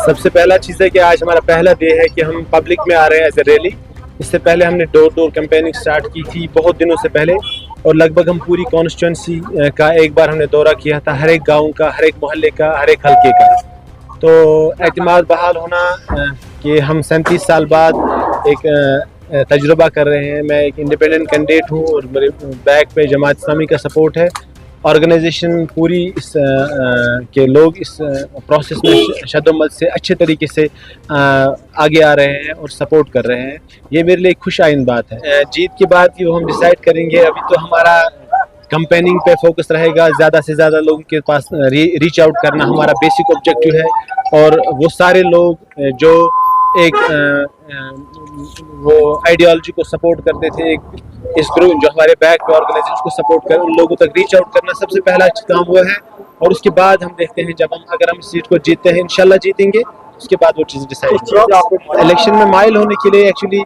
सबसे पहला चीज़ है कि आज हमारा पहला डे है कि हम पब्लिक में आ रहे हैं एज ए रैली। इससे पहले हमने door to door campaigning start की थी बहुत दिनों से पहले, और लगभग हम पूरी कॉन्स्टिट्यूंसी का एक बार हमने दौरा किया था, हर एक गांव का, हर एक मोहल्ले का, हर एक हल्के का। तो एतमाद बहाल होना कि हम 37 साल बाद एक तजुर्बा कर रहे हैं। मैं एक इंडिपेंडेंट कैंडिडेट हूँ और मेरे बैक पे जमात इस्लामी का सपोर्ट है। ऑर्गेनाइजेशन पूरी इस के लोग इस प्रोसेस में शद्दोमत से अच्छे तरीके से आगे आ रहे हैं और सपोर्ट कर रहे हैं। ये मेरे लिए एक खुश आइंद बात है। जीत के बाद की वो हम डिसाइड करेंगे। अभी तो हमारा कैंपेनिंग पे फोकस रहेगा, ज़्यादा से ज़्यादा लोगों के पास रीच आउट करना हमारा बेसिक ऑब्जेक्टिव है। और वो सारे लोग जो एक वो आइडियोलॉजी को सपोर्ट करते थे, एक इस ग्रुप जो हमारे बैक पे ऑर्गेनाइजेशन को सपोर्ट कर, उन लोगों तक रीच आउट करना सबसे पहला काम वो है। और उसके बाद हम देखते हैं, जब अगर हम सीट को जीतते हैं, इंशाल्लाह जीतेंगे, उसके बाद वो चीज़ डिसाइड। इलेक्शन में माइल होने के लिए एक्चुअली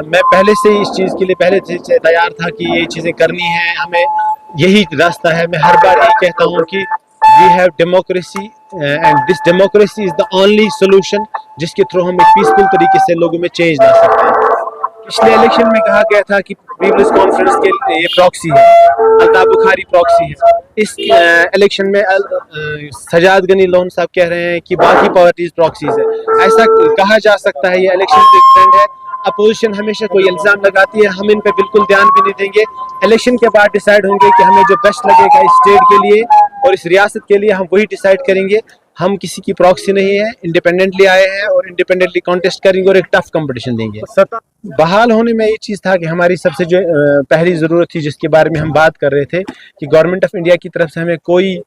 मैं पहले से इस चीज़ के लिए पहले से तैयार था कि ये चीज़ें करनी है, हमें यही रास्ता है। मैं हर बार यही कहता हूँ कि we have democracy and this democracy is the only solution जिसके थ्रू हम एक पीसफुल तरीके से लोगों में चेंज ला सकते हैं। पिछले इलेक्शन में कहा गया था कि पीपल्स कॉन्फ्रेंस के ये प्रॉक्सी है, अल्ताफ बुखारी प्रॉक्सी है। इस इलेक्शन में सजाद गनी लोन साहब कह रहे हैं कि बाकी पार्टीज प्रॉक्सीज है। ऐसा कहा जा सकता है, ये इलेक्शन का एक ट्रेंड है। अपोजिशन हमेशा कोई इल्ज़ाम लगाती है, हम इन पे बिल्कुल ध्यान भी नहीं देंगे। इलेक्शन के बाद डिसाइड होंगे कि हमें जो बेस्ट लगेगा इस स्टेट के लिए और इस रियासत के लिए, हम वही डिसाइड करेंगे। हम किसी की प्रॉक्सी नहीं है, इंडिपेंडेंटली आए हैं और इंडिपेंडेंटली कॉन्टेस्ट करेंगे और एक टफ कंपटीशन देंगे। बहाल होने में ये चीज़ था कि हमारी सबसे जो पहली ज़रूरत थी, जिसके बारे में हम बात कर रहे थे, कि गवर्नमेंट ऑफ इंडिया की तरफ से हमें कोई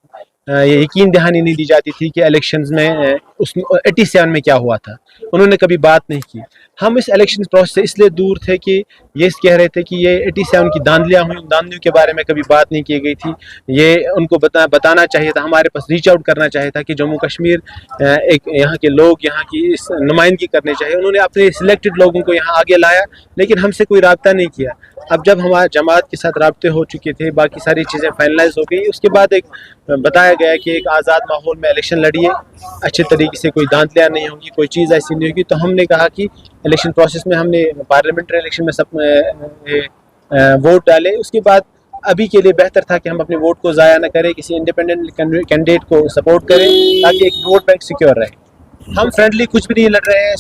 ये यकीन दहानी नहीं दी जाती थी कि इलेक्शंस में उसमें 87 में क्या हुआ था, उन्होंने कभी बात नहीं की। हम इस इलेक्शन प्रोसेस से इसलिए दूर थे कि ये कह रहे थे कि ये 87 की धांधलियाँ हुई, धांधलियों के बारे में कभी बात नहीं की गई थी। ये उनको बताना चाहिए था, हमारे पास रीच आउट करना चाहिए था कि जम्मू कश्मीर एक यहाँ के लोग यहाँ की इस नुमाइंदगी करनी चाहिए। उन्होंने अपने सिलेक्टेड लोगों को यहाँ आगे लाया, लेकिन हमसे कोई रब्ता नहीं किया। अब जब हमारे जमात के साथ रब्ते हो चुके थे, बाकी सारी चीज़ें फाइनलाइज हो गई, उसके बाद एक बताया गया कि एक आज़ाद माहौल में इलेक्शन लड़िए, अच्छे तरीके से कोई धांधलियाँ नहीं होगी, कोई चीज़ ऐसी नहीं होगी। तो हमने कहा कि इलेक्शन प्रोसेस में हमने पार्लियामेंट्री इलेक्शन में सब वोट डाले। उसके बाद अभी के लिए बेहतर था कि हम अपने वोट को ज़ाया न करें, किसी इंडिपेंडेंट कैंडिडेट को सपोर्ट करें ताकि एक वोट बैंक सिक्योर रहे। हम फ्रेंडली कुछ भी नहीं लड़ रहे हैं।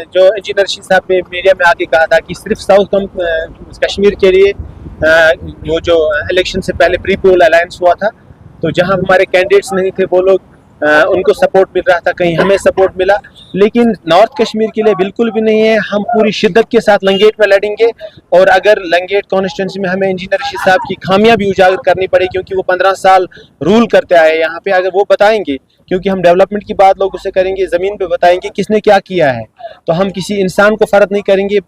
जो इंजीनियर रशीद साहब ने मीडिया में आके कहा था कि सिर्फ कश्मीर के लिए वो जो इलेक्शन से पहले प्री पोल अलायंस हुआ था, तो जहां हमारे कैंडिडेट्स नहीं थे वो लोग उनको सपोर्ट मिल रहा था, कहीं हमें सपोर्ट मिला, लेकिन नॉर्थ कश्मीर के लिए बिल्कुल भी नहीं है। हम पूरी शिद्दत के साथ लंगेट में लड़ेंगे, और अगर लंगेट कॉन्स्टिट्यूंसी में हमें इंजीनियर रशीद साहब की खामियां भी उजागर करनी पड़े, क्योंकि वो 15 साल रूल करते आए यहाँ पे, अगर वो बताएंगे, क्योंकि हम डेवलपमेंट की बात लोगों से करेंगे, ज़मीन पे बताएंगे किसने क्या किया है, तो हम किसी इंसान को फ़र्क नहीं करेंगे,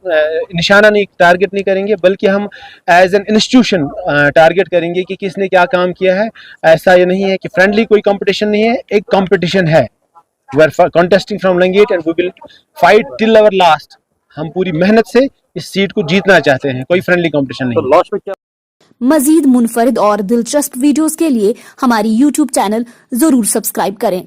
निशाना नहीं टारगेट नहीं करेंगे, बल्कि हम एज एन इंस्टीट्यूशन टारगेट करेंगे कि किसने क्या काम किया है। ऐसा ये नहीं है कि फ्रेंडली कोई कंपटीशन नहीं है, एक कंपटीशन है। We are contesting from Langate and we will fight till our last. हम पूरी मेहनत से इस सीट को जीतना चाहते हैं, कोई फ्रेंडली कंपटीशन नहीं। मजीद मुनफरिद और दिलचस्प वीडियोस के लिए हमारी YouTube चैनल जरूर सब्सक्राइब करें।